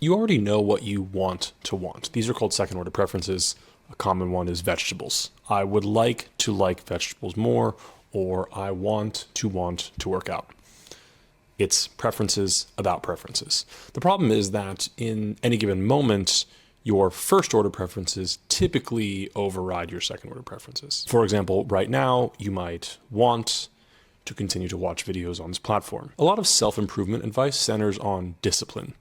You already know what you want to want. These are called second order preferences. A common one is vegetables. I would like vegetables more, or I want to work out. It's preferences about preferences. The problem is that in any given moment, your first order preferences typically override your second order preferences. For example, right now, you might want to continue to watch videos on this platform. A lot of self-improvement advice centers on discipline.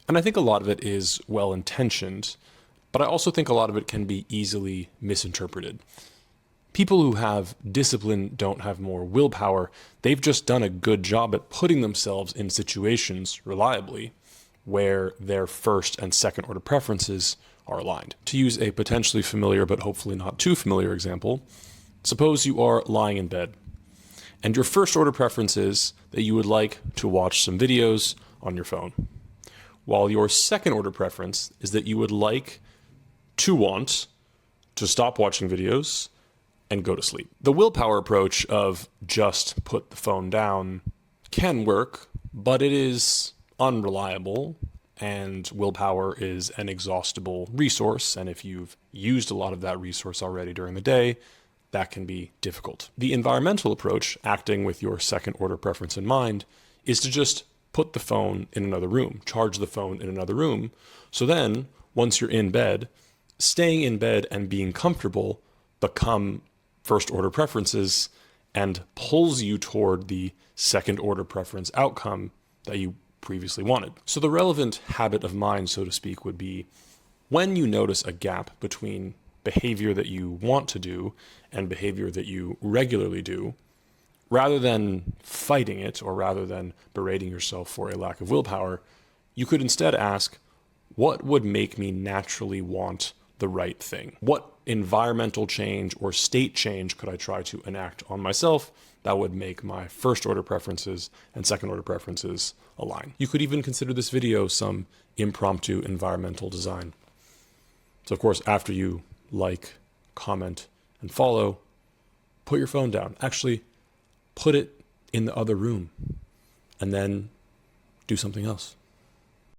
And I think a lot of it is well-intentioned, but I also think a lot of it can be easily misinterpreted. People who have discipline don't have more willpower. They've just done a good job at putting themselves in situations reliably where their first and second order preferences are aligned. To use a potentially familiar but hopefully not too familiar example, suppose you are lying in bed and your first order preference is that you would like to watch some videos on your phone, while your second order preference is that you would like to want to stop watching videos and go to sleep. The willpower approach of just put the phone down can work, but it is unreliable, and willpower is an exhaustible resource, and if you've used a lot of that resource already during the day, that can be difficult. The environmental approach, acting with your second order preference in mind, is to just put the phone in another room, charge the phone in another room. So then, once you're in bed, staying in bed and being comfortable become first order preferences and pulls you toward the second order preference outcome that you previously wanted. So the relevant habit of mind, so to speak, would be when you notice a gap between behavior that you want to do and behavior that you regularly do, rather than fighting it or rather than berating yourself for a lack of willpower, you could instead ask, what would make me naturally want the right thing? What environmental change or state change could I try to enact on myself that would make my first order preferences and second order preferences align? You could even consider this video some impromptu environmental design. So of course, after you like, comment, and follow, put your phone down. Actually, put it in the other room and then do something else.